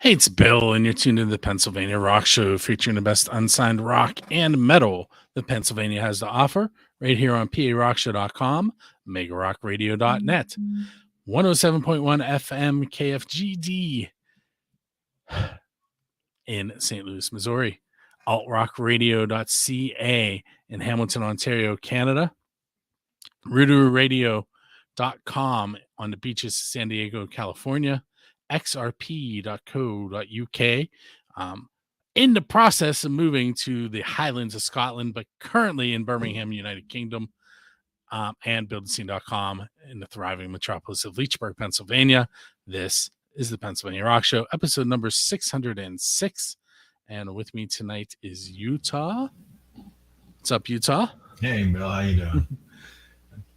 Hey, it's Bill, and you're tuned to the Pennsylvania Rock Show featuring the best unsigned rock and metal that Pennsylvania has to offer right here on PARockshow.com, megarockradio.net, 107.1 FM KFGD in St. Louis, Missouri, altrockradio.ca in Hamilton, Ontario, Canada, RuduRadio.com on the beaches of San Diego, California, xrp.co.uk. In the process of moving to the Highlands of Scotland, but currently in Birmingham, United Kingdom, and buildscene.com in the thriving metropolis of Leechburg, Pennsylvania. This is the Pennsylvania Rock Show, episode number 606. And with me tonight is Utah. What's up, Utah? Hey, Bill, how you doing?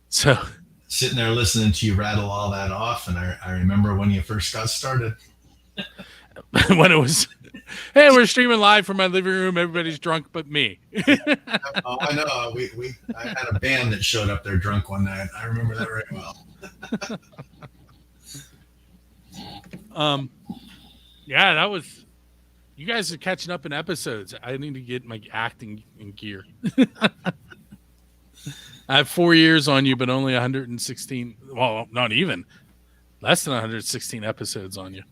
So, sitting there listening to you rattle all that off, and I remember when you first got started. When it was, hey, we're streaming live from my living room. Everybody's drunk but me. Oh, I know. I had a band that showed up there drunk one night. I remember that very well. Yeah, that was. You guys are catching up in episodes. I need to get my acting in gear. I have 4 years on you, but only 116. Well, not even. Less than 116 episodes on you.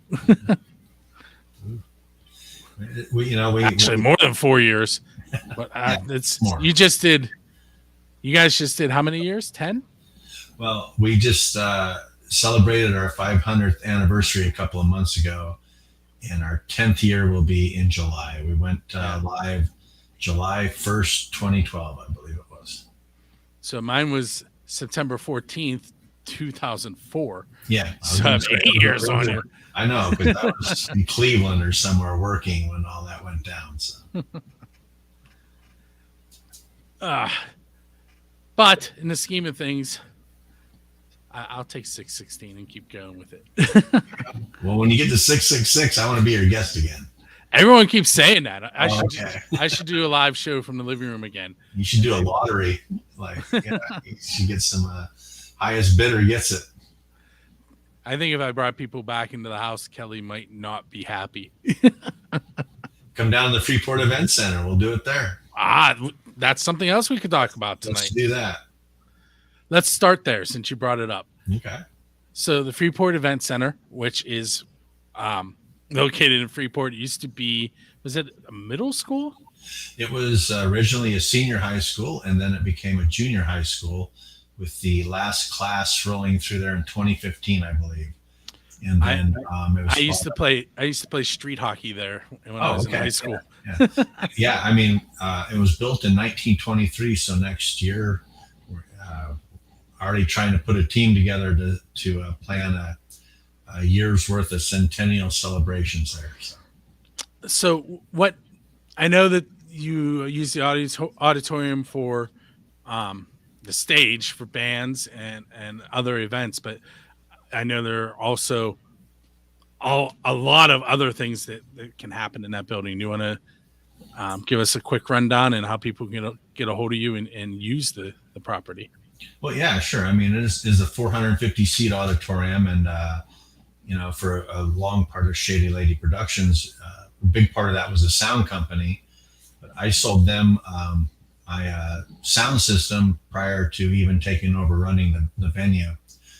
Actually, more than 4 years. But it's more. You guys just did how many years? 10? Well, we just celebrated our 500th anniversary a couple of months ago, and our 10th year will be in July. We went live July 1st, 2012, I believe it was. So mine was September 14th, 2004. Yeah. So I have 8 years on it. I know, because I was in Cleveland or somewhere working when all that went down. So. But in the scheme of things, I'll take 616 and keep going with it. Well, when you get to 666, I want to be your guest again. Everyone keeps saying that. I should do a live show from the living room again. You should do a lottery. You should get some highest bidder gets it. I think if I brought people back into the house, Kelly might not be happy. Come down to the Freeport Event Center. We'll do it there. That's something else we could talk about tonight. Let's do that. Let's start there since you brought it up. Okay. So the Freeport Event Center, which is located in Freeport, used to be, was it a middle school? It was originally a senior high school, and then it became a junior high school with the last class rolling through there in 2015, I believe. And then I used to play street hockey there when I was in high school. Yeah. I mean, it was built in 1923, so next year we're already trying to put a team together to plan a year's worth of centennial celebrations there. So what I know that you use the auditorium for the stage for bands and other events, but I know there are also a lot of other things that can happen in that building. Do you want to give us a quick rundown and how people can get a hold of you and use the property? Well, yeah, sure. I mean, it is a 450 seat auditorium, and for a long part of Shady Lady Productions, a big part of that was a sound company, but I sold them my sound system prior to even taking over running the venue.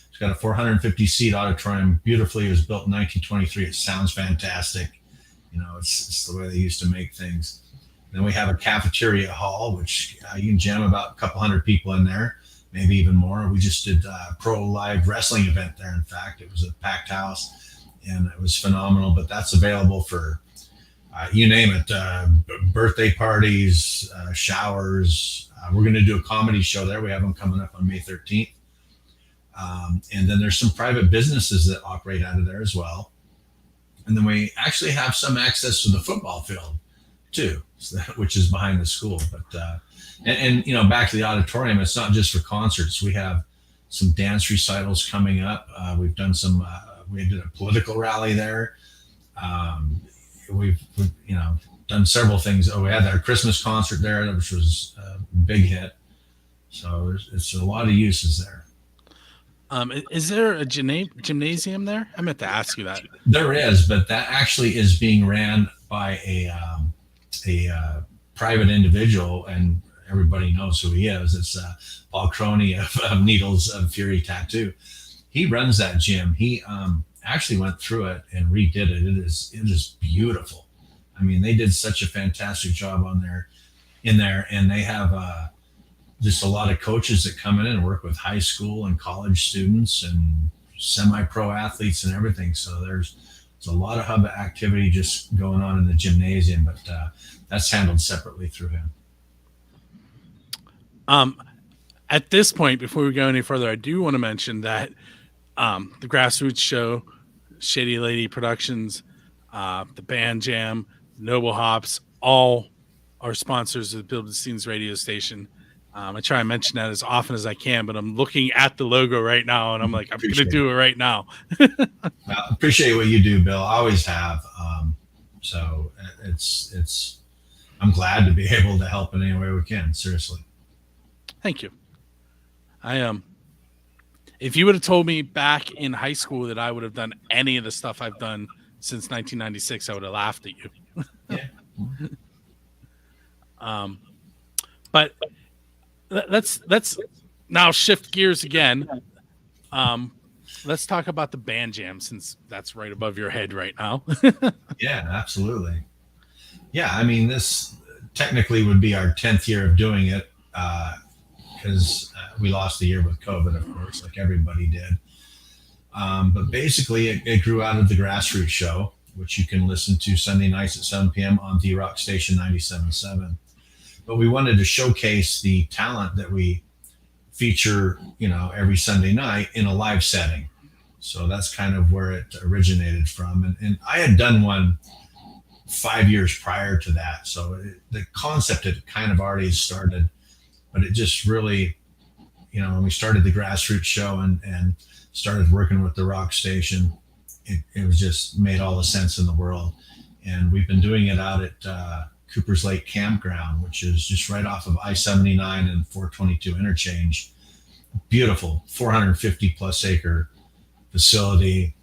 It's got a 450 seat auditorium. Beautifully, it was built in 1923. It sounds fantastic. It's the way they used to make things. Then we have a Cafeteria Hall, which you can jam about a couple hundred people in there, maybe even more. We just did a pro live wrestling event there. In fact, it was a packed house and it was phenomenal, but that's available for you name it, birthday parties, showers. We're going to do a comedy show there. We have them coming up on May 13th. And then there's some private businesses that operate out of there as well. And then we actually have some access to the football field too, which is behind the school. But back to the auditorium, it's not just for concerts. We have some dance recitals coming up. We've done we did a political rally there. We've done several things. We had our Christmas concert there, which was a big hit. So it's a lot of uses there. Is there a gymnasium there? I meant to ask you that. There is, but that actually is being ran by a private individual, and everybody knows who he is. It's Paul Croney of Needles of Fury Tattoo. He runs that gym. He actually went through it and redid it. It is beautiful. I mean, they did such a fantastic job on there in there, and they have just a lot of coaches that come in and work with high school and college students and semi-pro athletes and everything. So there's a lot of hub activity just going on in the gymnasium, but that's handled separately through him. Um, at this point, before we go any further, I do want to mention that the Grassroots Show, Shady Lady Productions, the Band Jam, Noble Hops, all are sponsors of the Build the Scenes radio station. I try and mention that as often as I can, but I'm looking at the logo right now, and I'm like, I'm going to do it right now. I appreciate what you do, Bill. I always have. So it's. I'm glad to be able to help in any way we can. Seriously. Thank you. If you would have told me back in high school that I would have done any of the stuff I've done since 1996, I would have laughed at you. Yeah. But let's now shift gears again. Let's talk about the Band Jam, since that's right above your head right now. Yeah, absolutely. Yeah, I mean, this technically would be our 10th year of doing it, because we lost a year with COVID, of course, like everybody did. But basically, it grew out of the Grassroots Show, which you can listen to Sunday nights at 7 p.m. on the Rock Station 97.7. But we wanted to showcase the talent that we feature, every Sunday night in a live setting. So that's kind of where it originated from. And I had done one 5 years prior to that. So the concept had kind of already started, but it just really, when we started the Grassroots Show and started working with the Rock Station, it was just made all the sense in the world. And we've been doing it out at Cooper's Lake Campground, which is just right off of I-79 and 422 interchange. Beautiful 450 plus acre facility,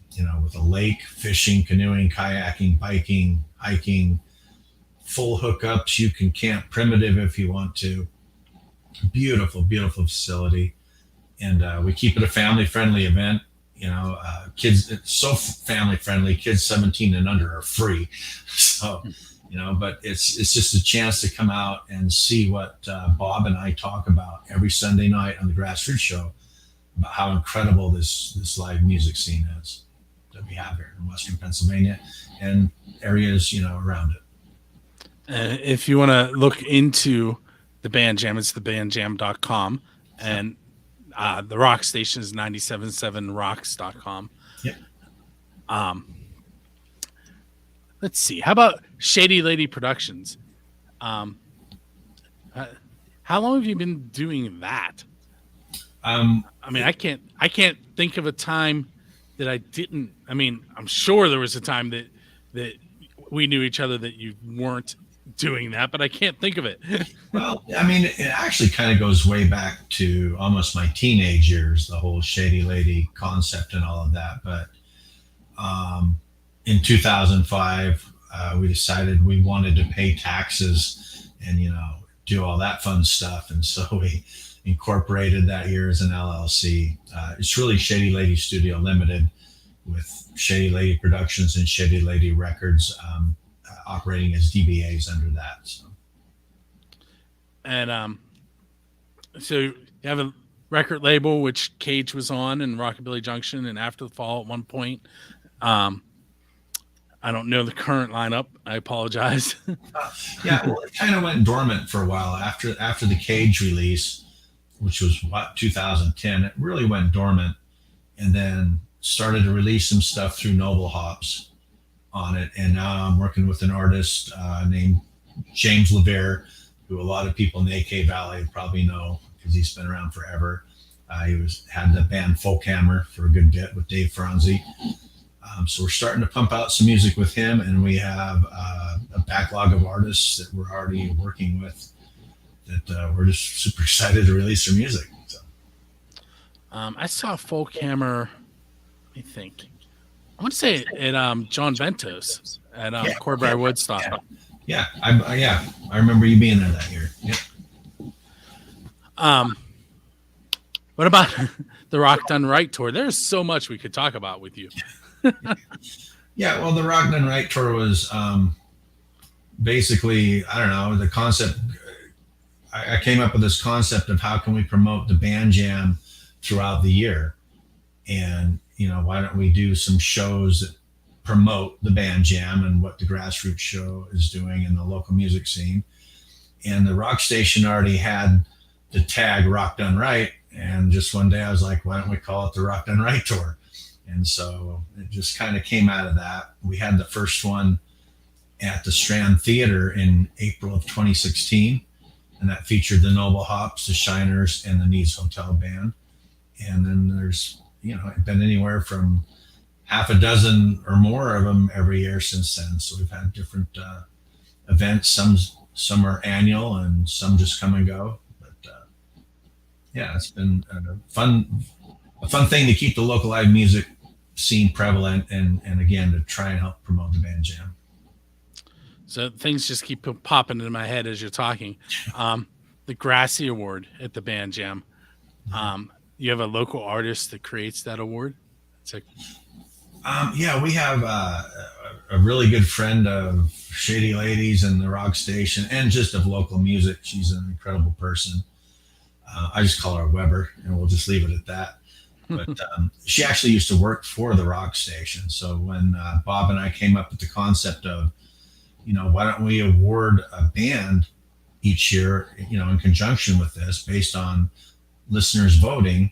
with a lake, fishing, canoeing, kayaking, biking, hiking, full hookups. You can camp primitive if you want to. Beautiful, beautiful facility. And we keep it a family friendly event. Kids, it's so family friendly. Kids 17 and under are free. So, but it's just a chance to come out and see what Bob and I talk about every Sunday night on the Grassroots Show, about how incredible this live music scene is that we have here in Western Pennsylvania and areas, around it. If you want to look into the Band Jam, it's thebandjam.com. And the Rock Station is 977rocks.com. Yep. Let's see. How about Shady Lady Productions? How long have you been doing that? I can't think of a time that I didn't. I'm sure there was a time that we knew each other that you weren't doing that, but I can't think of it. Well, it actually kind of goes way back to almost my teenage years, the whole Shady Lady concept and all of that. But in 2005, we decided we wanted to pay taxes and, do all that fun stuff. And so we incorporated that year as an LLC. It's really Shady Lady Studio Limited, with Shady Lady Productions and Shady Lady Records operating as DBAs under that. So. And so you have a record label which Cage was on, and Rockabilly Junction and After the Fall at one point. I don't know the current lineup. I apologize. Yeah, well, it kind of went dormant for a while after the Cage release, which was 2010. It really went dormant, and then started to release some stuff through Noble Hops on it. And now I'm working with an artist named James Lavere, who a lot of people in the AK Valley probably know because he's been around forever. He had the band Folk Hammer for a good bit with Dave Franzi. So we're starting to pump out some music with him, and we have a backlog of artists that we're already working with that we're just super excited to release their music. So. I saw Folk Hammer. Let me think. I want to say at John Ventos at Yeah, okay, Corbury Woodstock. yeah, yeah. I remember you being there that year. Yeah. Um, what about the Rock Done Right tour? There's so much we could talk about with you. Yeah, well, the Rock Done Right tour was basically, I don't know, the concept. I came up with this concept of how can we promote the band jam throughout the year, and why don't we do some shows that promote the band jam and what the grassroots show is doing in the local music scene. And the rock station already had the tag Rock Done Right, and just one day I was like, why don't we call it the Rock Done Right tour? And so it just kind of came out of that. We had the first one at the Strand Theater in April of 2016, and that featured the Noble Hops, the Shiners, and the Needs Hotel Band. And then there's been anywhere from half a dozen or more of them every year since then. So we've had different events. Some are annual, and some just come and go. But yeah, it's been a fun thing to keep the local live music scene prevalent, and again to try and help promote the band jam. So things just keep popping into my head as you're talking. The Grassy Award at the Band Jam. You have a local artist that creates that award. It's like, Yeah, we have a really good friend of Shady Ladies and the Rock Station, and just of local music. She's an incredible person. I just call her Weber, and we'll just leave it at that. But she actually used to work for the Rock Station. So when Bob and I came up with the concept of, why don't we award a band each year, in conjunction with this, based on listeners voting,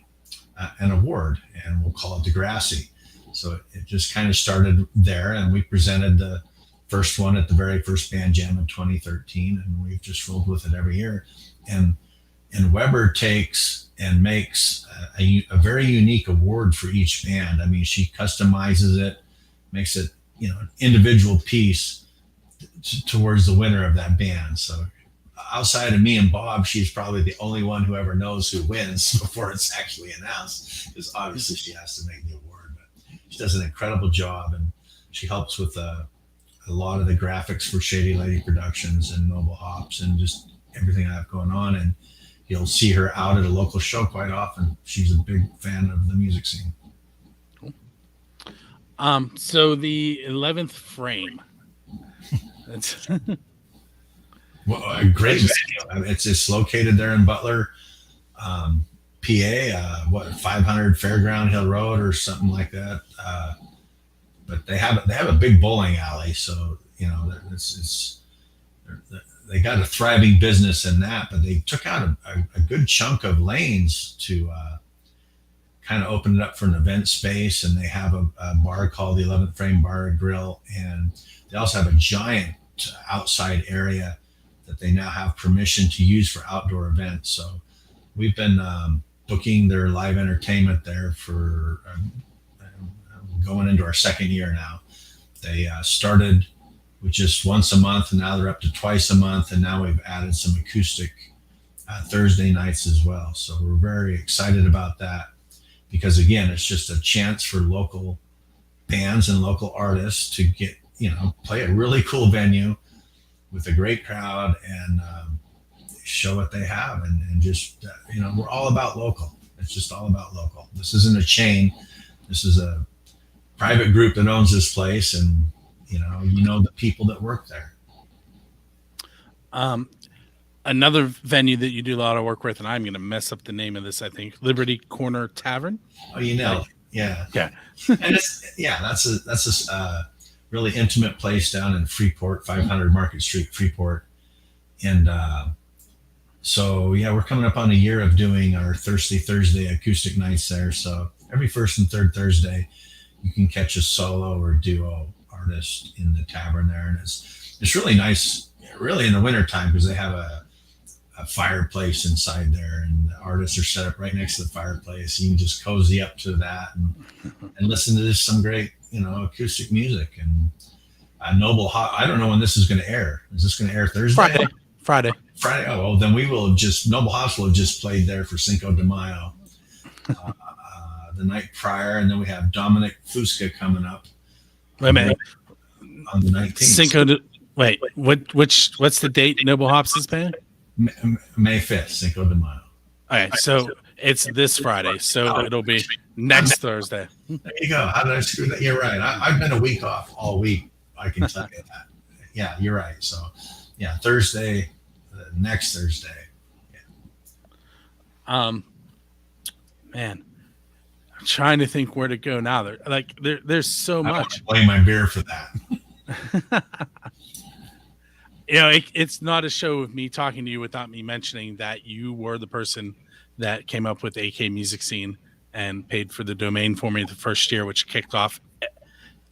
an award, and we'll call it the Grassy. So it just kind of started there, and we presented the first one at the very first band jam in 2013, and we've just rolled with it every year. And Weber takes and makes a very unique award for each band. I mean, she customizes it, makes it an individual piece towards the winner of that band. So outside of me and Bob, she's probably the only one who ever knows who wins before it's actually announced, because obviously she has to make the award. But she does an incredible job, and she helps with a lot of the graphics for Shady Lady Productions and Noble Hops and just everything I have going on. And you'll see her out at a local show quite often. She's a big fan of the music scene. so the 11th frame. That's Well, a great venue. It's located there in Butler, PA. 500 Fairground Hill Road or something like that. But they have a big bowling alley, so they got a thriving business in that. But they took out a good chunk of lanes to kind of open it up for an event space, and they have a bar called the 11th Frame Bar and Grill, and they also have a giant outside area that they now have permission to use for outdoor events. So we've been booking their live entertainment there for going into our second year now. They started with just once a month, and now they're up to twice a month, and now we've added some acoustic Thursday nights as well. So we're very excited about that, because again, it's just a chance for local bands and local artists to get play a really cool venue with a great crowd, and show what they have, and just we're all about local. It's just all about local. This isn't a chain. This is a private group that owns this place, and the people that work there. Another venue that you do a lot of work with, and I'm going to mess up the name of this, I think, Liberty Corner Tavern. Oh, yeah. Yeah. And that's a really intimate place down in Freeport, 500 Market Street, Freeport. And so, yeah, we're coming up on a year of doing our Thirsty Thursday acoustic nights there. So every first and third Thursday, you can catch a solo or duo artist in the tavern there. And it's really nice, really in the wintertime, because they have a fireplace inside there, and the artists are set up right next to the fireplace. You can just cozy up to that and listen to some great acoustic music. And Noble Hot. I don't know when this is going to air. Is this going to air Thursday? Friday. Oh, well, then we will have just Noble Hops will have just played there for Cinco de Mayo. the night prior, and then we have Dominic Fusca coming up Wait a on the minute. on the 19th. Cinco de, wait, what's the date Noble Hops is paying? May 5th, Cinco de Mayo. Okay, so it's this Friday, so it'll be next Thursday. There you go. How did I screw that? You're right. I've been a week off all week. I can tell you that. Yeah, you're right. So, yeah, Thursday, next Thursday. Um, man, I'm trying to think where to go now. There's so I much. don't blame my beer for that. It's not a show of me talking to you without me mentioning that you were the person that came up with AK Music Scene and paid for the domain for me the first year, which kicked off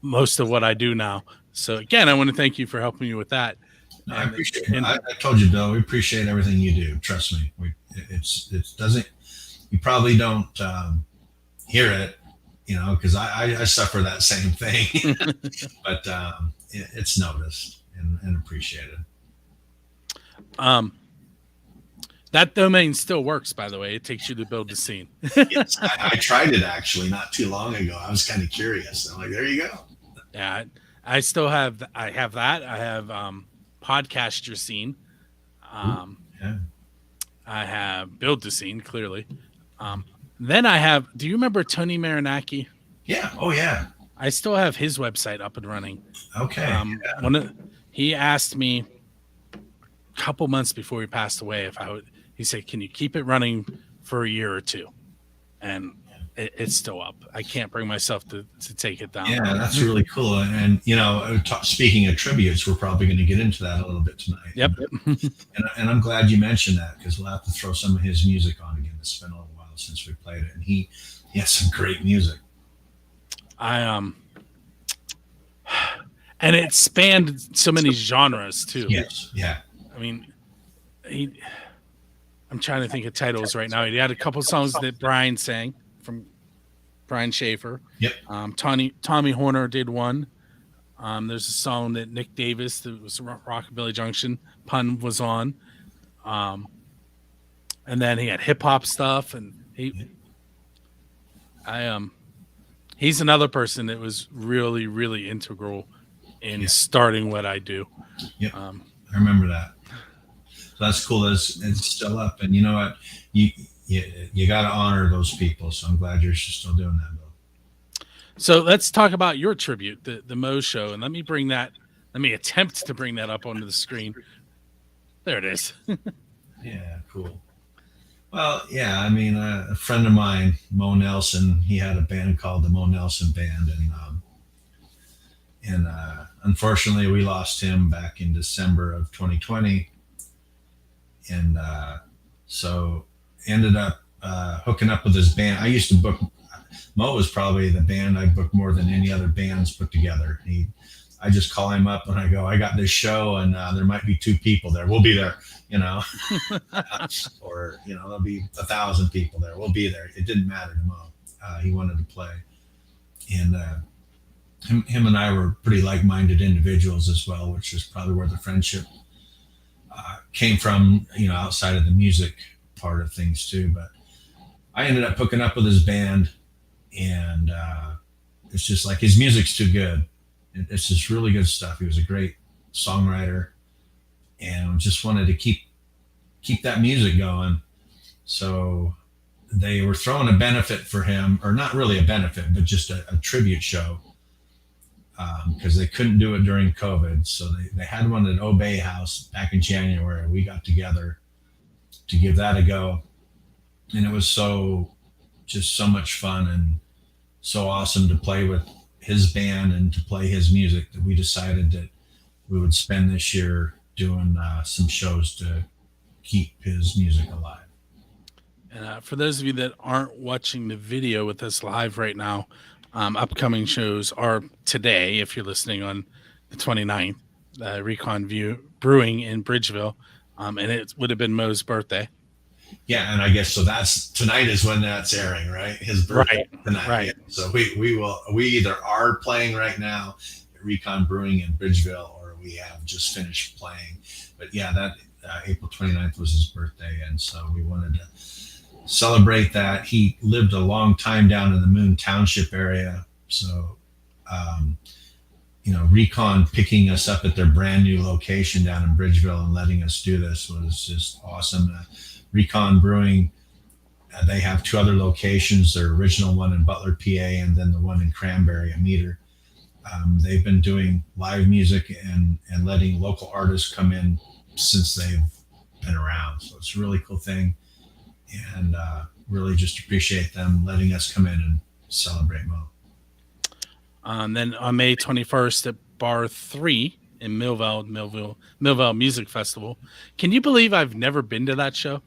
most of what I do now. So again, I want to thank you for helping me with that. No, I appreciate it. I told you, Bill, we appreciate everything you do. Trust me. It doesn't, you probably don't hear it, because I suffer that same thing, but it's noticed and appreciated. That domain still works, by the way. It takes you to build the scene. Yes, I tried it actually not too long ago. I was kind of curious. I'm like, there you go. Yeah, I still have. I have that. I have podcast your scene. Yeah. I have build the scene clearly. Then I have. Do you remember Tony Maranacki? Yeah. Oh yeah. I still have his website up and running. Okay. He asked me a couple months before he passed away if I would. He said, "Can you keep it running for a year or two?" And it's still up. I can't bring myself to take it down. Yeah, that's really cool. And speaking of tributes, we're probably going to get into that a little bit tonight. Yep. And I'm glad you mentioned that, because we'll have to throw some of his music on again. It's been a little while since we played it, and he has some great music. And it spanned so many genres too. Yes. Yeah. I mean, I'm trying to think of titles right now. He had a couple songs that Brian sang from Brian Schaefer. Yep. Tommy Horner did one. There's a song that Nick Davis, that was Rockabilly Junction, Pun was on. And then he had hip hop stuff, and he's another person that was really, really integral in starting what I do. Yep. I remember that. So that's cool. It's still up, and you know what? You got to honor those people. So I'm glad you're still doing that, Bill. So let's talk about your tribute, the Mo Show, and let me attempt to bring that up onto the screen. There it is. Yeah, cool. Well, yeah, I mean, a friend of mine, Mo Nelson, he had a band called the Mo Nelson Band, and unfortunately, we lost him back in December of 2020, and so ended up hooking up with his band. I used to book. Mo was probably the band I booked more than any other bands put together. I just call him up and I go, I got this show, and there might be 2 people there. We'll be there, or there'll be 1,000 people there. We'll be there. It didn't matter to Mo. He wanted to play, and him and I were pretty like-minded individuals as well, which is probably where the friendship came from. Outside of the music part of things too. But I ended up hooking up with his band, and it's just like his music's too good. It's just really good stuff. He was a great songwriter, and just wanted to keep that music going. So they were throwing a benefit for him, or not really a benefit, but just a tribute show, because they couldn't do it during COVID. So they had one at Obey House back in January. We got together to give that a go, and it was so much fun and so awesome to play with his band and to play his music, that we decided that we would spend this year doing some shows to keep his music alive. And for those of you that aren't watching the video with us live right now, upcoming shows are today, if you're listening on the 29th, Recon View Brewing in Bridgeville, and it would have been Mo's birthday. Yeah, and I guess so. That's tonight is when that's airing, right? His birthday tonight. Right. Yeah. So we either are playing right now at Recon Brewing in Bridgeville, or we have just finished playing. But yeah, that April 29th was his birthday, and so we wanted to celebrate that. He lived a long time down in the Moon Township area, so um, Recon picking us up at their brand new location down in Bridgeville and letting us do this was just awesome. Recon Brewing, they have two other locations: their original one in Butler, PA, and then the one in Cranberry, a meter. They've been doing live music and letting local artists come in since they've been around. So it's a really cool thing, and really just appreciate them letting us come in and celebrate Mo. Then on May 21st at Bar 3 in Millville Music Festival. Can you believe I've never been to that show?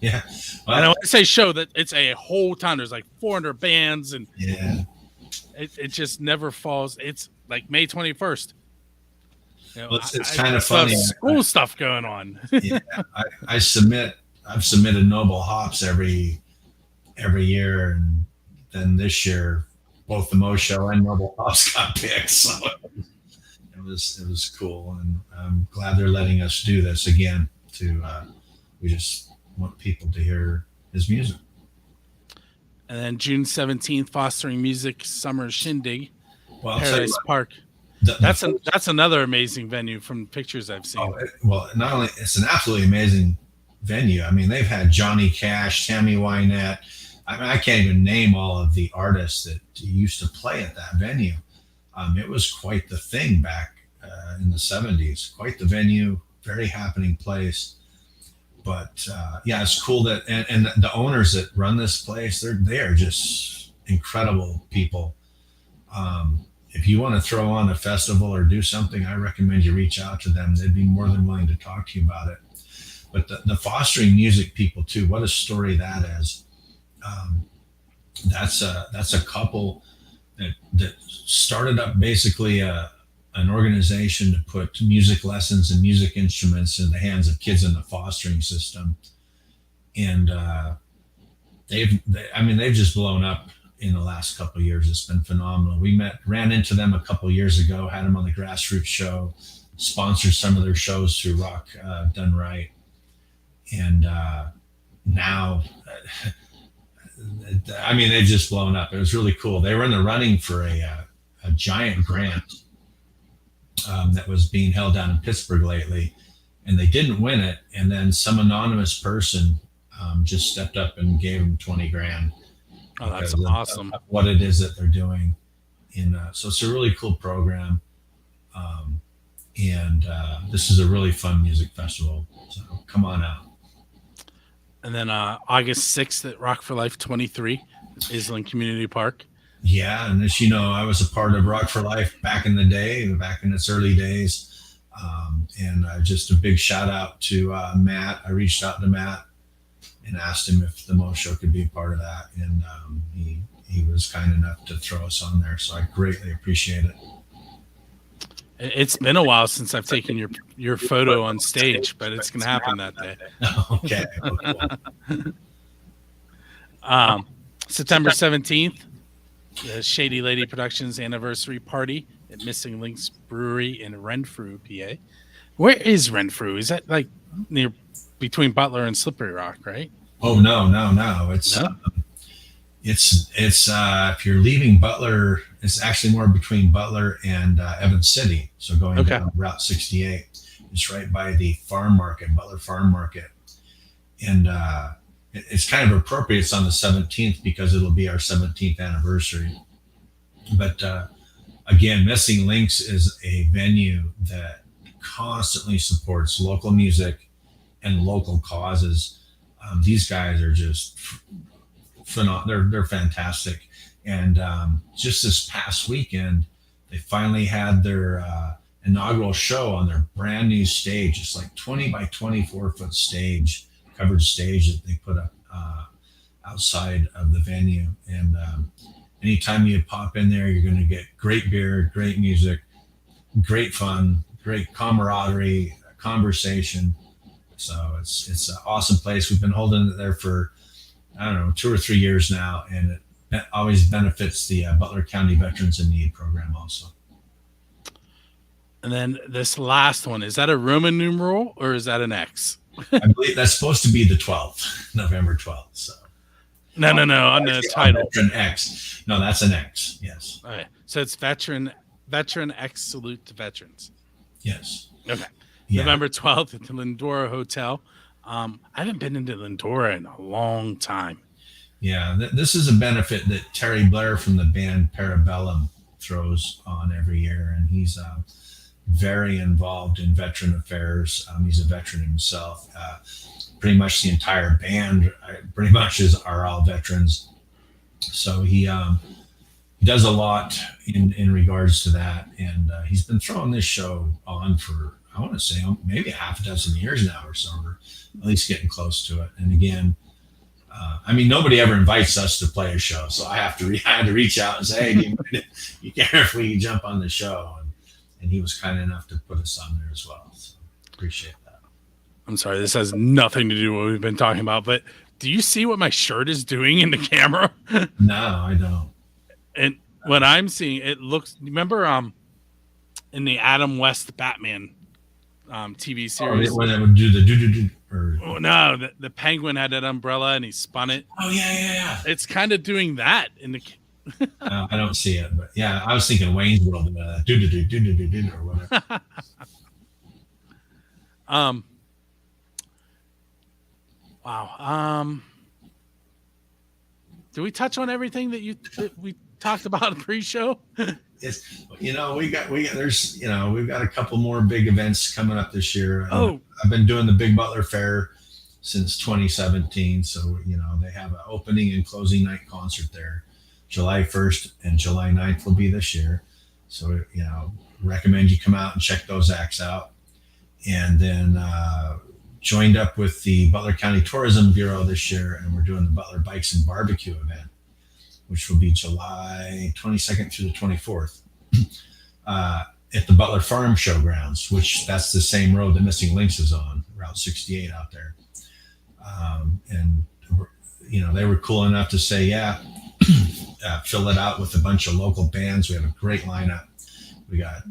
Yeah. And I want to say show that it's a whole time. There's like 400 bands, and Yeah. it just never falls. It's like May 21st. Well, it's kind of funny. School stuff going on. Yeah, I've submitted Noble Hops every year, and then this year both the Mo Show and Noble Hops got picked. So it was cool, and I'm glad they're letting us do this again. We just want people to hear his music. And then June 17th, Fostering Music Summer Shindig, Well, Paradise Park. That's another amazing venue from pictures I've seen. Well, not only it's an absolutely amazing venue. I mean, they've had Johnny Cash, Tammy Wynette. I mean, I can't even name all of the artists that used to play at that venue. It was quite the thing back in the '70s. Quite the venue, very happening place. But yeah, it's cool that and the owners that run this place, they're just incredible people. If you want to throw on a festival or do something, I recommend you reach out to them. They'd be more than willing to talk to you about it. But the fostering music people too, what a story that is. That's a couple that started up basically an organization to put music lessons and music instruments in the hands of kids in the fostering system, and they've just blown up in the last couple of years. It's been phenomenal. We ran into them a couple of years ago, had them on the Grassroots show, sponsored some of their shows through Rock Done Right, and now. I mean, they've just blown up. It was really cool. They were in the running for a giant grant that was being held down in Pittsburgh lately, and they didn't win it. And then some anonymous person just stepped up and gave them 20 grand. Oh, that's awesome. What it is that they're doing. And so it's a really cool program. And this is a really fun music festival. So come on out. And then August 6th at Rock for Life 23, Island Community Park. Yeah, and as you know, I was a part of Rock for Life back in the day, back in its early days. And just a big shout out to Matt. I reached out to Matt and asked him if the Mo Show could be a part of that. And he was kind enough to throw us on there. So I greatly appreciate it. It's been a while since I've taken your photo on stage, but it's going to happen that day. Okay. Cool. September 17th, the Shady Lady Productions anniversary party at Missing Links Brewery in Renfrew, PA. Where is Renfrew? Is that like near between Butler and Slippery Rock, right? Oh no. It's if you're leaving Butler, it's actually more between Butler and Evans City. So going down Route 68, it's right by the farm market, Butler Farm Market, and it's kind of appropriate. It's on the 17th because it'll be our 17th anniversary. But again, Missing Links is a venue that constantly supports local music and local causes. These guys are just phenomenal. They're fantastic. And just this past weekend, they finally had their inaugural show on their brand new stage. It's like 20 by 24 foot stage, covered stage that they put up outside of the venue. And anytime you pop in there, you're going to get great beer, great music, great fun, great camaraderie, conversation. So it's an awesome place. We've been holding it there for, I don't know, 2 or 3 years now, and it always benefits the Butler County Veterans in Need program also. And then this last one, is that a Roman numeral or is that an X? I believe that's supposed to be the 12th, November 12th. So No, on the title. Veteran X. No, that's an X. Yes. Okay. So it's veteran X salute to veterans. Yes. Okay. Yeah. November 12th at the Lindora Hotel. I haven't been into Lindora in a long time. Yeah. This is a benefit that Terry Blair from the band Parabellum throws on every year, and he's very involved in veteran affairs. He's a veteran himself. Pretty much the entire band, pretty much are all veterans. So he does a lot in regards to that, and he's been throwing this show on for, I want to say, maybe a half a dozen years now or so, or at least getting close to it. And again, I mean, nobody ever invites us to play a show, so I had to reach out and say, hey, you care if we jump on the show? And he was kind enough to put us on there as well. So appreciate that. I'm sorry, this has nothing to do with what we've been talking about, but do you see what my shirt is doing in the camera? No, I don't. And what I'm seeing, it looks. Remember, in the Adam West Batman TV series, when it would do the do. Oh no, the Penguin had that umbrella and he spun it. Oh yeah. It's kind of doing that in the. I don't see it, but yeah, I was thinking Wayne's World, do or whatever. Wow. Do we touch on everything that we talked about in pre-show? It's, we got there's we've got a couple more big events coming up this year. Oh, I've been doing the Big Butler Fair since 2017, so they have an opening and closing night concert there. July 1st and July 9th will be this year. So, recommend you come out and check those acts out. And then joined up with the Butler County Tourism Bureau this year, and we're doing the Butler Bikes and Barbecue event, which will be July 22nd through the 24th at the Butler Farm Showgrounds, which that's the same road that Missing Links is on, Route 68 out there. And, they were cool enough to say, yeah, fill it out with a bunch of local bands. We have a great lineup. We got,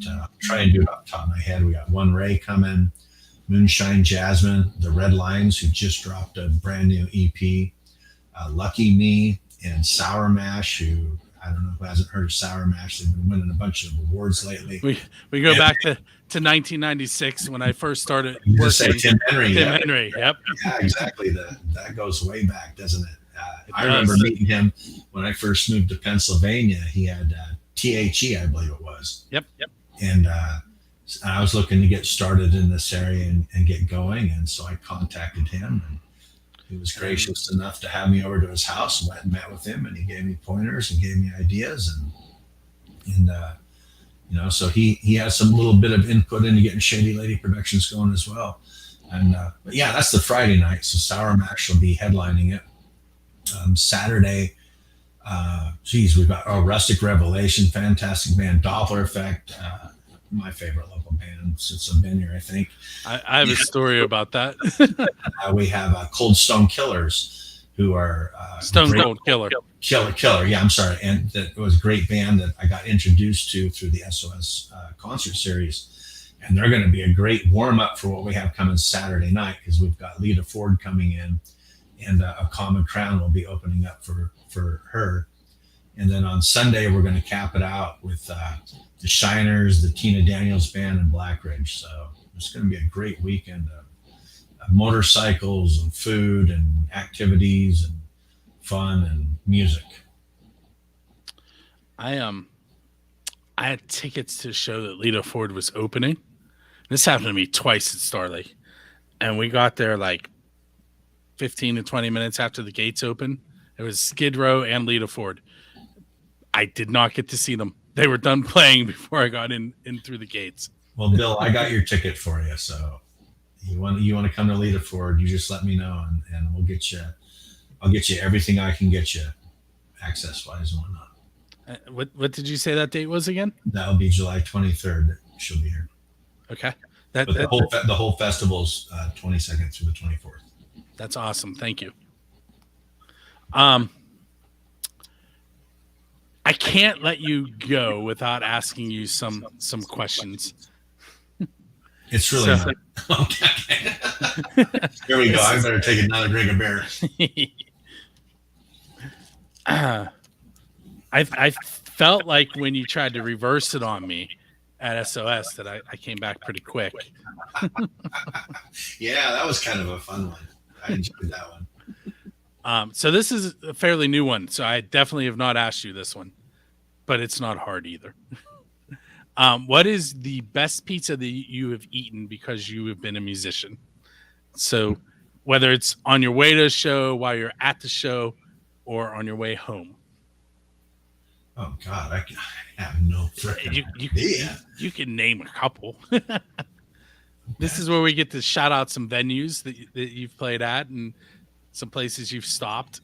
try and do it off the top of my head. We got One Ray coming, Moonshine Jasmine, the Red Lions, who just dropped a brand new EP, Lucky Me, and Sour Mash, who I don't know who hasn't heard of Sour Mash. They've been winning a bunch of awards lately. We go back to 1996 when I first started working. Say Tim Henry. Henry, yep. Yeah, exactly. That goes way back, doesn't it? I remember meeting him when I first moved to Pennsylvania. He had THE, I believe it was. Yep. And I was looking to get started in this area and get going, and so I contacted him, and he was gracious enough to have me over to his house. Went and met with him, and he gave me pointers and gave me ideas, and so he has some little bit of input into getting Shady Lady Productions going as well. And but yeah, that's the Friday night. So Sour Mash will be headlining it. Saturday, we've got Rustic Revelation, fantastic band, Doppler Effect, my favorite local band since I've been here, I think. I have a story about that. We have Cold Stone Killers, who are Stone Cold Killer. Killer. Yeah, I'm sorry. And that was a great band that I got introduced to through the SOS concert series. And they're going to be a great warm up for what we have coming Saturday night, because we've got Lita Ford coming in, and A Common Crown will be opening up for her. And then on Sunday, we're going to cap it out with the Shiners, the Tina Daniels Band, and Black Ridge. So it's going to be a great weekend of motorcycles and food and activities and fun and music. I had tickets to show that Lita Ford was opening. This happened to me twice at Star Lake, and we got there like 15 to 20 minutes after the gates open. It was Skid Row and Lita Ford. I did not get to see them. They were done playing before I got in through the gates. Well, Bill, I got your ticket for you. So you want to come to Lita Ford, you just let me know, and we'll get you. I'll get you everything I can get you, access wise and whatnot. What did you say that date was again? That'll be July 23rd. She'll be here. Okay. The whole festival's 22nd through the 24th. That's awesome. Thank you. I can't let you go without asking you some questions. It's really So not. Okay. Here we go. this I is better take another drink of beer. I felt like when you tried to reverse it on me at SOS that I came back pretty quick. Yeah, that was kind of a fun one. I enjoyed that one. So this is a fairly new one. So I definitely have not asked you this one, but it's not hard either. What is the best pizza that you have eaten because you have been a musician? So whether it's on your way to a show, while you're at the show, or on your way home. Oh God, I have no freaking idea. You can name a couple. This is where we get to shout out some venues that you've played at and some places you've stopped.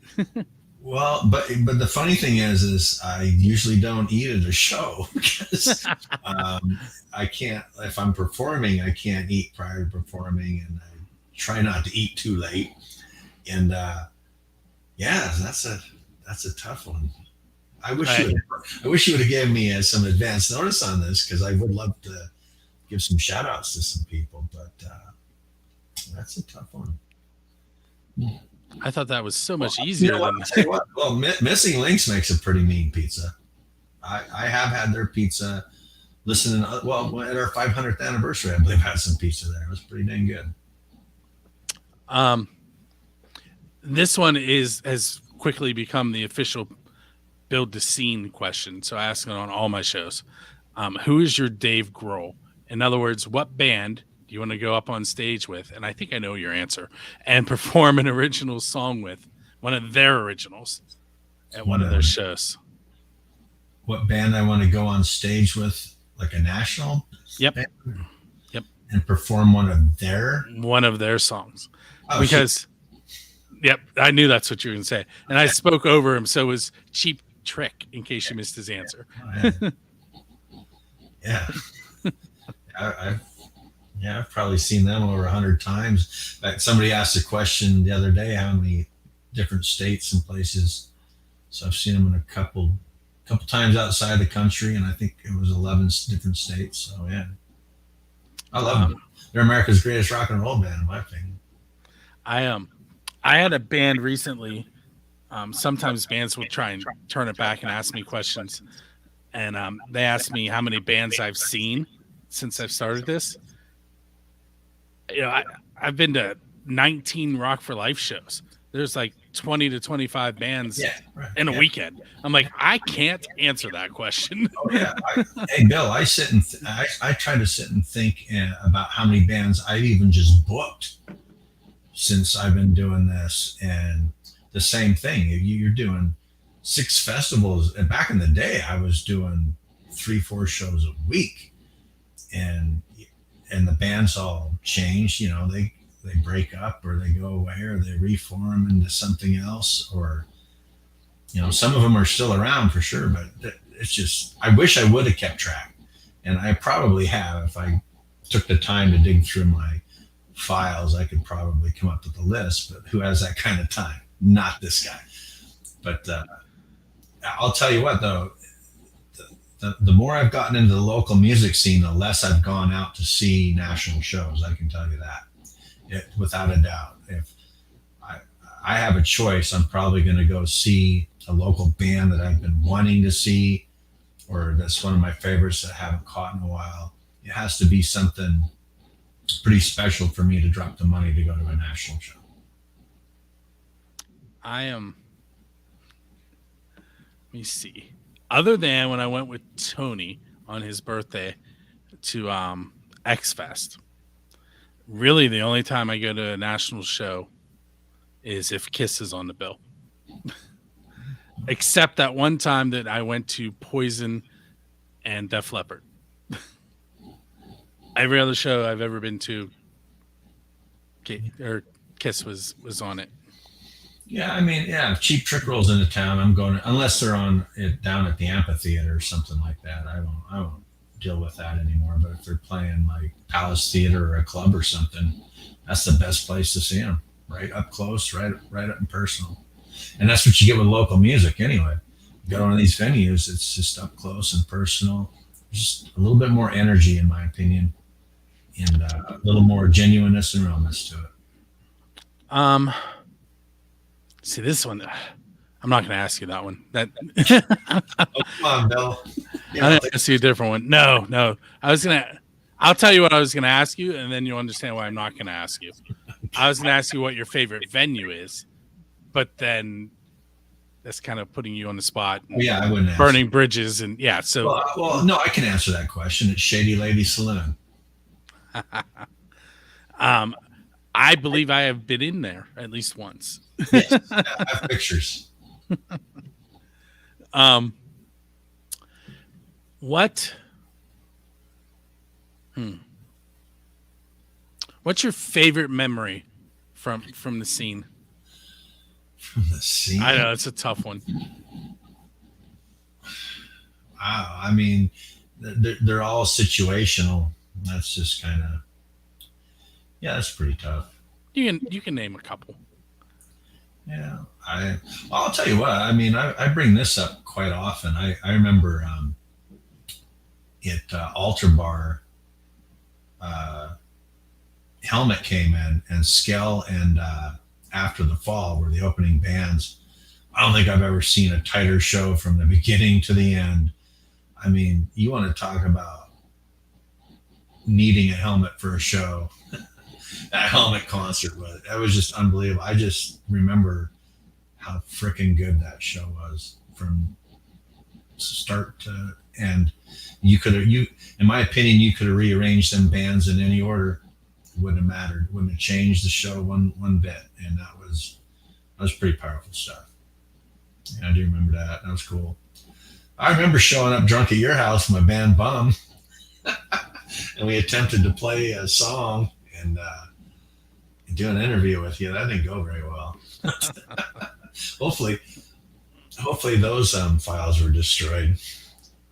Well, but the funny thing is I usually don't eat at a show because I can't. If I'm performing, I can't eat prior to performing, and I try not to eat too late. And yeah, that's a tough one. I wish you would have given me some advance notice on this because I would love to give some shout outs to some people, but that's a tough one. I thought that was so much You easier know what? than I'll tell you what. Well, Missing Links makes a pretty mean pizza. I have had their pizza. Listening, well, at our 500th anniversary, I believe I had some pizza there. It was pretty dang good. This one has quickly become the official build the scene question. So I ask it on all my shows. Who is your Dave Grohl? In other words, what band do you want to go up on stage with? And I think I know your answer. And perform an original song with one of their originals at one of their shows. What band I want to go on stage with, like a national Yep. band? Yep. And perform one of their songs. Because yep, I knew that's what you were going to say. And I spoke over him, so it was Cheap Trick in case you missed his answer. Yeah. I've probably seen them over 100 times. Somebody asked a question the other day, how many different states and places. So I've seen them in a couple times outside the country, and I think it was 11 different states. So yeah, I love them. They're America's greatest rock and roll band, in my opinion. I had a band recently. Sometimes bands would try and turn it back and ask me questions, and they asked me how many bands I've seen since I've started this. You know, I've been to 19 Rock for Life shows. There's like 20 to 25 bands in a weekend. I'm like, I can't answer that question. Oh, yeah. Hey, Bill, I sit and I try to sit and think about how many bands I've even just booked since I've been doing this. And the same thing, you're doing 6 festivals. And back in the day, I was doing 3-4 shows a week. And the bands all change, you know, they break up or they go away or they reform into something else, or, you know, some of them are still around for sure, but it's just, I wish I would have kept track, and I probably have. If I took the time to dig through my files, I could probably come up with a list, but who has that kind of time? Not this guy. But I'll tell you what though, the more I've gotten into the local music scene, the less I've gone out to see national shows. I can tell you that, without a doubt. If I have a choice, I'm probably going to go see a local band that I've been wanting to see, or that's one of my favorites that I haven't caught in a while. It has to be something pretty special for me to drop the money to go to a national show. Let me see. Other than when I went with Tony on his birthday to X Fest, really the only time I go to a national show is if Kiss is on the bill. Except that one time that I went to Poison and Def Leppard. Every other show I've ever been to, Kiss was on it. Yeah, I mean, yeah, if Cheap Trick rolls into town, I'm going to, unless they're on it down at the amphitheater or something like that. I won't deal with that anymore. But if they're playing like Palace Theater or a club or something, that's the best place to see them, right up close, right up and personal. And that's what you get with local music anyway. You go to one of these venues, it's just up close and personal. Just a little bit more energy, in my opinion. and a little more genuineness and realness to it. Um, See this one. I'm not going to ask you that one. That Oh, come on, Bill. You I'm know, going to ask you a different one. No, no. I'll tell you what I was going to ask you, and then you'll understand why I'm not going to ask you. I was going to ask you what your favorite venue is, but then that's kind of putting you on the spot oh, and yeah, I wouldn't answer. burning bridges. And yeah, so No, I can answer that question. It's Shady Lady Saloon. um, I believe I have been in there at least once. Yes, I have pictures. um, what? Hmm. What's your favorite memory from the scene? From the scene. I know it's a tough one. Wow. I mean, they're all situational. That's just kind of, yeah, that's pretty tough. You can name a couple. Yeah. I'll tell you what, I mean, I bring this up quite often. I remember at Altar Bar, uh, Helmet came in, and Skell and After the Fall were the opening bands. I don't think I've ever seen a tighter show from the beginning to the end. I mean, you want to talk about needing a helmet for a show. That Helmet concert was just unbelievable. I just remember how freaking good that show was from start to end. You in my opinion, you could have rearranged them bands in any order. It wouldn't have mattered. It wouldn't have changed the show one bit. And that was pretty powerful stuff. Yeah, I do remember that. That was cool. I remember showing up drunk at your house with my band Bum, and we attempted to play a song and do an interview with you. That didn't go very well. hopefully, hopefully those files were destroyed.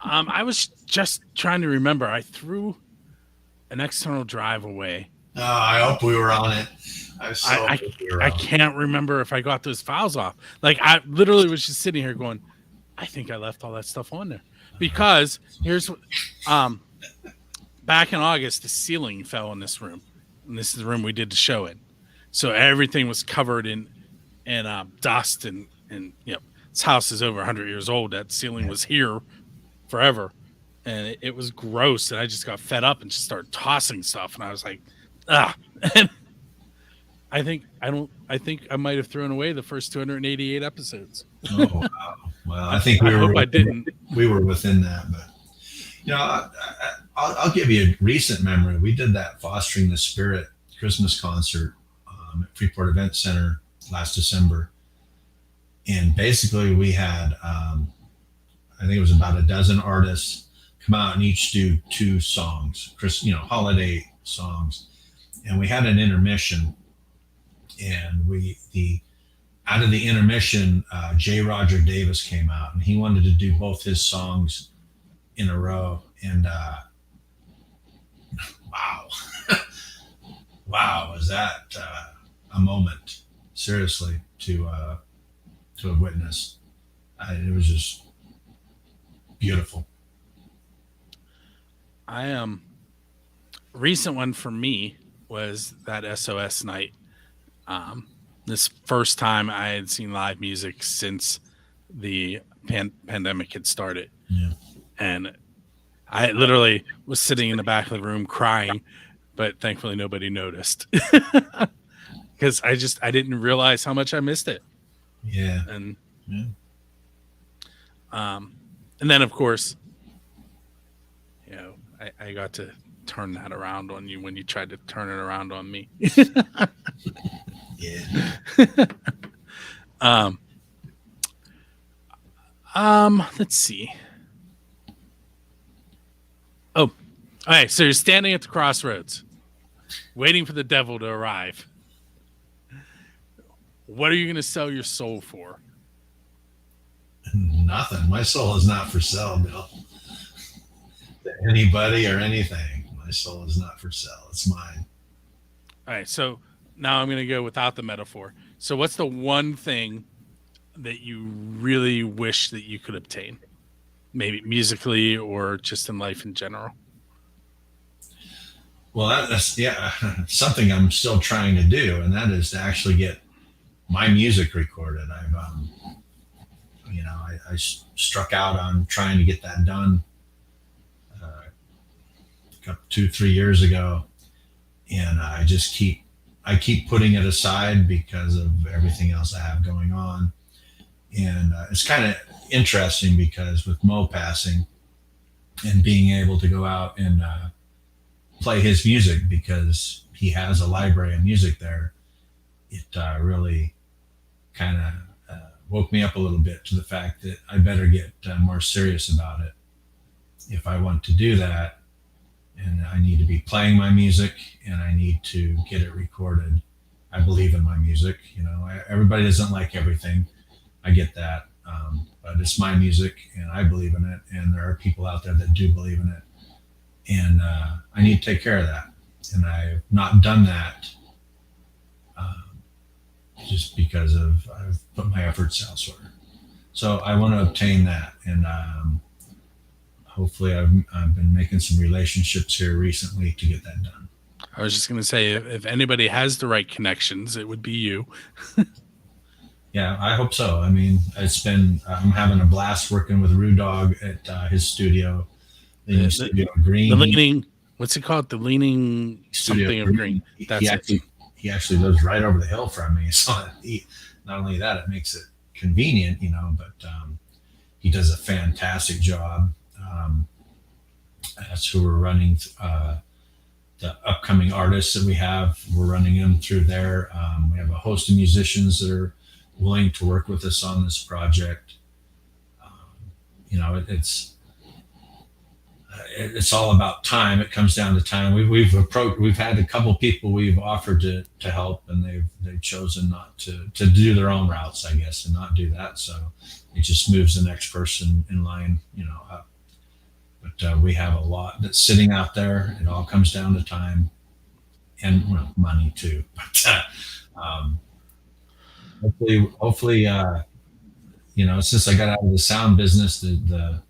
I was just trying to remember. I threw an external drive away. Oh, I hope we were on it. I so I hope we were I on it. can't remember if I got those files off. Like I literally was just sitting here going, I think I left all that stuff on there because here's what. Back in August, the ceiling fell in this room, and this is the room we did the show in. So everything was covered in dust and this house is over 100 years old. That ceiling was here forever, and it was gross. And I just got fed up and just started tossing stuff. And I was like, ah. And I think I might have thrown away the first 288 episodes. Oh wow! Well, I think I hope I didn't. we were within that, but I'll give you a recent memory. We did that Fostering the Spirit Christmas concert at Freeport Event Center last December, and basically we had I think it was about a dozen artists come out and each do two songs, holiday songs, and we had an intermission, and the out of the intermission, J. Roger Davis came out, and he wanted to do both his songs in a row, and wow, wow, was that a moment? Seriously, to have witnessed, it was just beautiful. I recent one for me was that SOS night. This first time I had seen live music since the pandemic had started, Yeah. and I literally was sitting in the back of the room crying, but thankfully nobody noticed because I didn't realize how much I missed it, Yeah. and Yeah. um, and then of course, I got to turn that around on you when you tried to turn it around on me. Yeah. um, let's see. Oh, okay. So you're standing at the crossroads, waiting for the devil to arrive. What are you going to sell your soul for? Nothing. My soul is not for sale, Bill. To anybody or anything. My soul is not for sale. It's mine. All right. So now I'm going to go without the metaphor. So what's the one thing that you really wish that you could obtain? Maybe musically or just in life in general? Well, that's yeah, something I'm still trying to do, and that is to actually get my music recorded. I struck out on trying to get that done 2, 3 years ago, and I keep putting it aside because of everything else I have going on. And it's kind of interesting because with Mo passing and being able to go out and play his music because he has a library of music there, it really kind of woke me up a little bit to the fact that I better get more serious about it if I want to do that. And I need to be playing my music and I need to get it recorded. I believe in my music. Everybody doesn't like everything. I get that. But it's my music and I believe in it. And there are people out there that do believe in it. And I need to take care of that. And I've not done that just because I've put my efforts elsewhere. So I want to obtain that. And hopefully I've been making some relationships here recently to get that done. I was just going to say, if anybody has the right connections, it would be you. Yeah, I hope so. I mean, I'm having a blast working with Rue Dog at his studio, Studio Green. The leaning, what's it called? The leaning Studio something of green. That's it. He actually lives right over the hill from me. So not only that, it makes it convenient, but he does a fantastic job. That's who we're running. The upcoming artists that we have, we're running them through there. We have a host of musicians that are willing to work with us on this project. It's all about time. It comes down to time. We've had a couple people we've offered to help, and they've chosen not to do their own routes, I guess, and not do that. So it just moves the next person in line, up. But we have a lot that's sitting out there. It all comes down to time and money too. But hopefully, since I got out of the sound business, the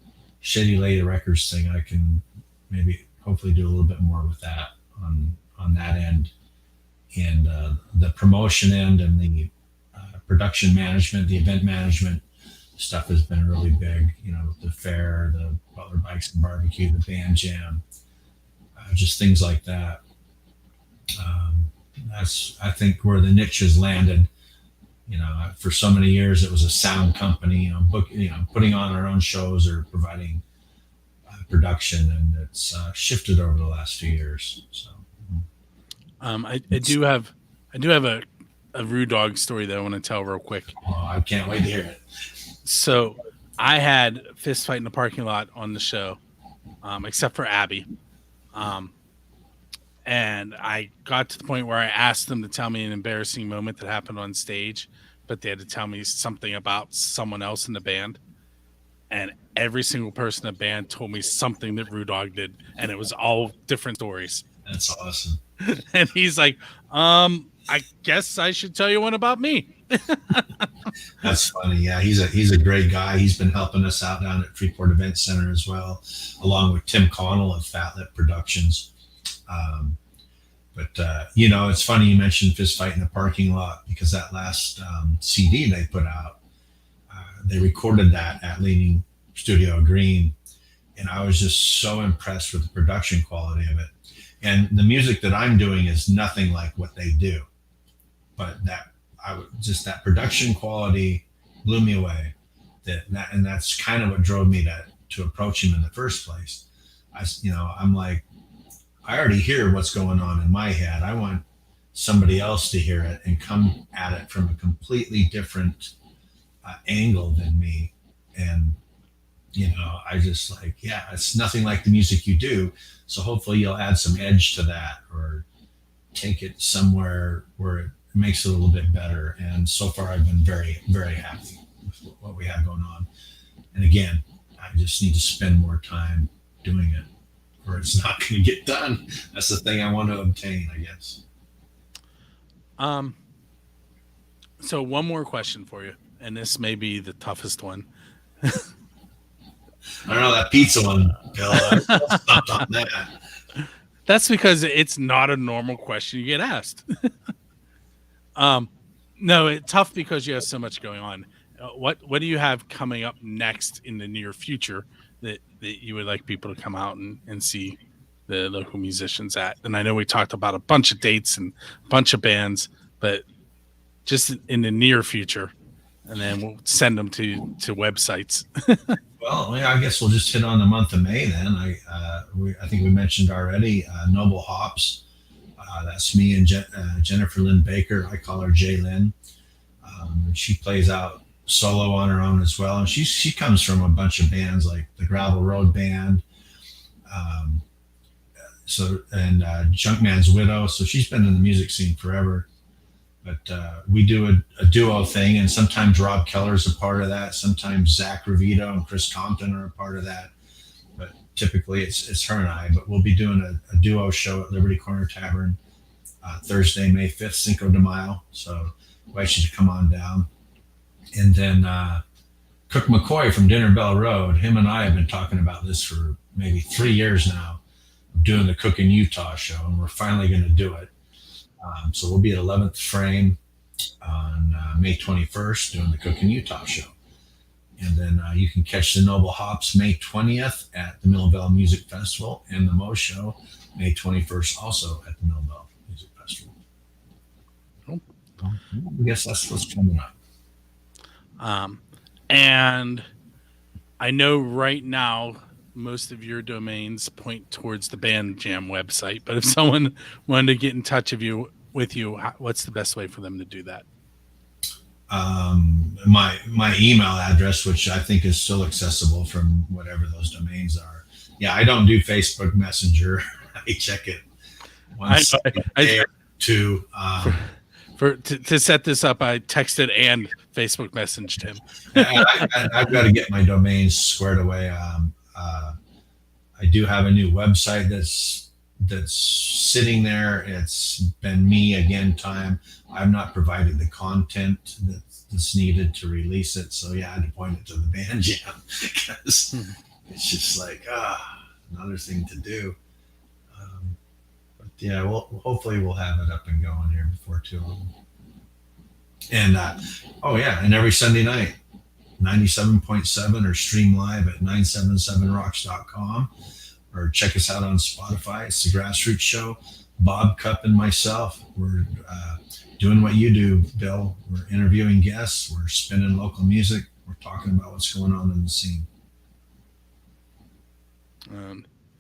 Shady Lady Records thing, I can maybe hopefully do a little bit more with that on that end, and the promotion end and the production management, the event management stuff has been really big. With the fair, the Butler Bikes and Barbecue, the band jam, just things like that. That's, I think, where the niche has landed. For so many years it was a sound company, putting on our own shows or providing production, and it's shifted over the last few years. So, I do have a Rue Dog story that I want to tell real quick. Oh, I can't wait to hear it. So I had fist fight in the parking lot on the show, except for Abby. And I got to the point where I asked them to tell me an embarrassing moment that happened on stage, but they had to tell me something about someone else in the band. And every single person in the band told me something that Rue Dog did, and it was all different stories. That's awesome. And he's like, I guess I should tell you one about me. That's funny. Yeah, he's a great guy. He's been helping us out down at Freeport Event Center as well, along with Tim Connell of Fat Lip Productions. But it's funny you mentioned fist fight in the parking lot, because that last CD they put out, they recorded that at Leaning Studio Green, and I was just so impressed with the production quality of it. And the music that I'm doing is nothing like what they do, but that production quality blew me away. And that's kind of what drove me to approach him in the first place. I'm like, I already hear what's going on in my head. I want somebody else to hear it and come at it from a completely different angle than me. And, I just like, yeah, it's nothing like the music you do. So hopefully you'll add some edge to that, or take it somewhere where it makes it a little bit better. And so far I've been very, very happy with what we have going on. And again, I just need to spend more time doing it, or it's not going to get done. That's the thing I want to obtain, I guess. So one more question for you, and this may be the toughest one. I don't know, that pizza one, Bill. I stumped on that. That's because it's not a normal question you get asked. um, no, it's tough because you have so much going on. What do you have coming up next in the near future that you would like people to come out and see the local musicians at? And I know we talked about a bunch of dates and a bunch of bands, but just in the near future, and then we'll send them to websites. Well, yeah, I guess we'll just hit on the month of May then. I think we mentioned already Noble Hops. That's me and Jennifer Lynn Baker. I call her J Lynn. She plays out solo on her own as well, and she comes from a bunch of bands like the Gravel Road Band, um, and Junkman's Widow. So she's been in the music scene forever. But we do a duo thing, and sometimes Rob Keller's a part of that. Sometimes Zach Ravito and Chris Compton are a part of that. But typically it's her and I. But we'll be doing a duo show at Liberty Corner Tavern Thursday, May 5th, Cinco de Mayo. So I invite you to come on down. And then Cook McCoy from Dinner Bell Road, him and I have been talking about this for maybe 3 years now, doing the Cook in Utah show, and we're finally going to do it. So we'll be at 11th Frame on May 21st doing the Cook in Utah show. And then you can catch the Noble Hops May 20th at the Millville Music Festival, and the Mo Show May 21st also at the Millville Music Festival. Cool. I guess that's what's coming up. And I know right now most of your domains point towards the Band Jam website, but if someone wanted to get in touch with you, what's the best way for them to do that? My email address, which I think is still accessible from whatever those domains are. Yeah, I don't do Facebook Messenger. I check it once a day or two. To set this up, I texted and Facebook messaged him. I've got to get my domains squared away. I do have a new website that's sitting there. It's been me again time. I've not provided the content that's needed to release it. So yeah, I had to point it to the Band Jam because it's just like another thing to do. But yeah, hopefully we'll have it up and going here before too long. And and every Sunday night, 97.7 or stream live at 977rocks.com or check us out on Spotify. It's the Grassroots Show. Bob Cupp and myself, we're doing what you do, Bill. We're interviewing guests. We're spinning local music. We're talking about what's going on in the scene.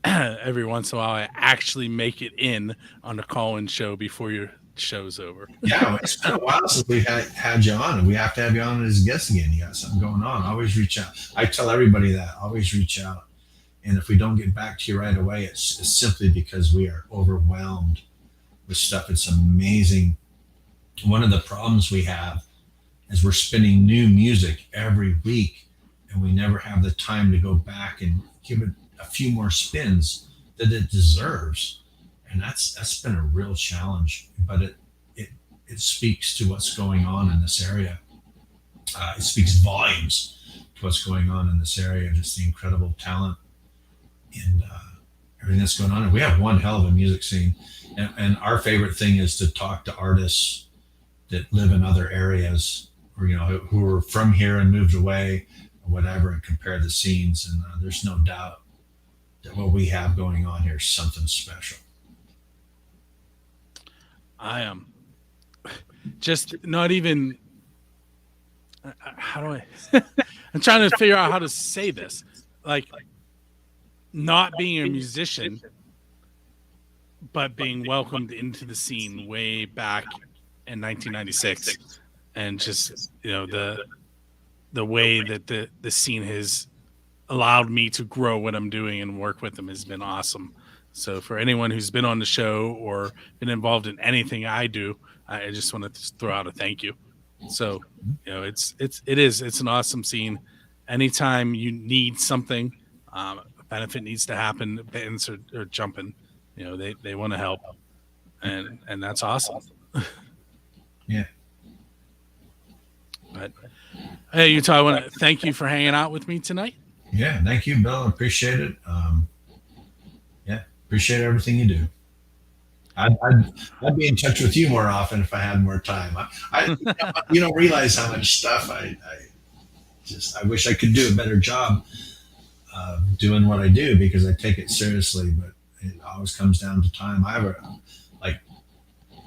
Every once in a while, I actually make it in on a call-in show before your show's over. Yeah, it's been a while since we've had you on, and we have to have you on as a guest again. You got something going on. Always reach out. I tell everybody that. Always reach out. And if we don't get back to you right away, it's simply because we are overwhelmed with stuff. It's amazing. One of the problems we have is we're spinning new music every week, and we never have the time to go back and give it a few more spins that it deserves. And that's been a real challenge, but it speaks to what's going on in this area. It speaks volumes to what's going on in this area, just the incredible talent and everything that's going on. And we have one hell of a music scene. And our favorite thing is to talk to artists that live in other areas, or who are from here and moved away, or whatever, and compare the scenes. And there's no doubt that what we have going on here is something special. I am just not even. How do I? I'm trying to figure out how to say this. Like, not being a musician, but being welcomed into the scene way back in 1996, and just the way that the scene has allowed me to grow what I'm doing and work with them has been awesome. So for anyone who's been on the show or been involved in anything I do, I just want to throw out a thank you. So, it's an awesome scene. Anytime you need something, a benefit needs to happen, bands are jumping, they want to help. And that's awesome. Yeah. But hey, Utah, I want to thank you for hanging out with me tonight. Yeah. Thank you, Bill. I appreciate it. Appreciate everything you do. I'd be in touch with you more often if I had more time. You don't realize how much stuff I wish I could do a better job doing what I do because I take it seriously, but it always comes down to time. Like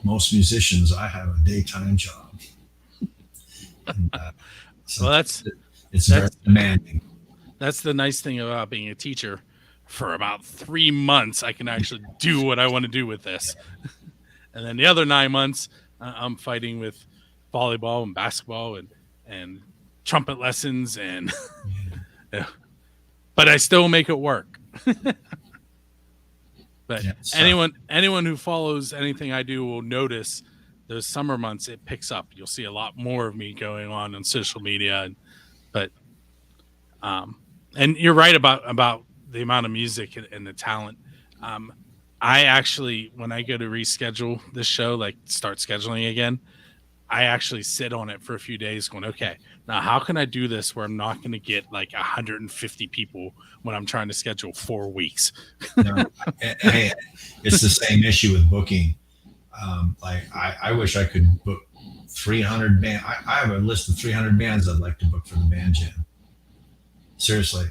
most musicians, I have a daytime job. And, so Well, it's very that's demanding. that's the nice thing about being a teacher. For about 3 months, I can actually do what I want to do with this, and then the other 9 months, I'm fighting with volleyball and basketball and trumpet lessons and. Yeah. But I still make it work. But Yeah, so, anyone who follows anything I do will notice those summer months it picks up. You'll see a lot more of me going on social media, but um, and you're right about the amount of music and the talent. Um, I actually, when I go to reschedule this show, like start scheduling again, I actually sit on it for a few days going, okay, now how can I do this where I'm not going to get like 150 people when I'm trying to schedule 4 weeks? no, hey, it's the same issue with booking. Like I wish I could book 300 band. I have a list of 300 bands I'd like to book for the band jam. Seriously.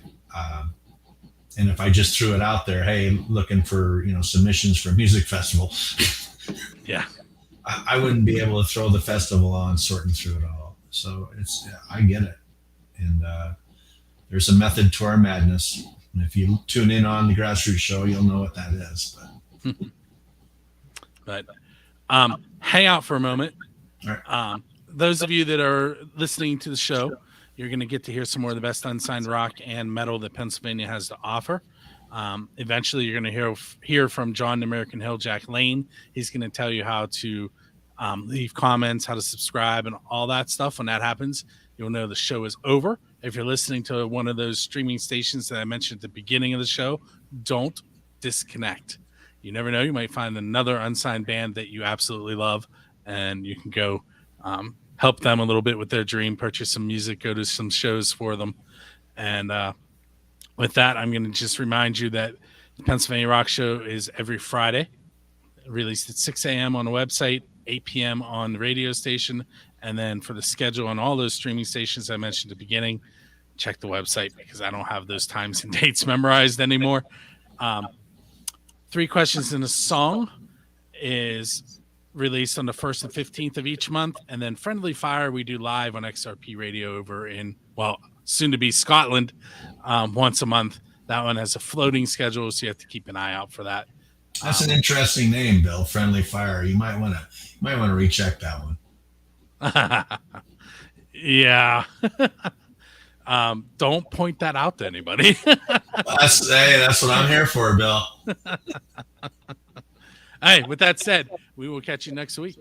And if I just threw it out there, hey, looking for submissions for a music festival, Yeah. I wouldn't be able to throw the festival on sorting through it all. So I get it, and there's a method to our madness. And if you tune in on the grassroots show, you'll know what that is. But hang out for a moment. All right. Those of you that are listening to the show, you're going to get to hear some more of the best unsigned rock and metal that Pennsylvania has to offer. Eventually, you're going to hear from John the American Hill, Jack Lane. He's going to tell you how to leave comments, how to subscribe, and all that stuff. When that happens, you'll know the show is over. If you're listening to one of those streaming stations that I mentioned at the beginning of the show, don't disconnect. You never know. You might find another unsigned band that you absolutely love, and you can go help them a little bit with their dream, purchase some music, go to some shows for them. And with that, I'm going to just remind you that the Pennsylvania Rock Show is every Friday, released at 6 a.m. on the website, 8 p.m. on the radio station. And then for the schedule on all those streaming stations I mentioned at the beginning, check the website because I don't have those times and dates memorized anymore. 3 Questions in a Song is released on the 1st and 15th of each month. And then Friendly Fire, we do live on XRP Radio over in, soon to be Scotland, once a month. That one has a floating schedule, so you have to keep an eye out for that. That's an interesting name, Bill. Friendly Fire. You might want to recheck that one. Yeah. Don't point that out to anybody. That's what I'm here for, Bill. Hey, with that said, we will catch you next week.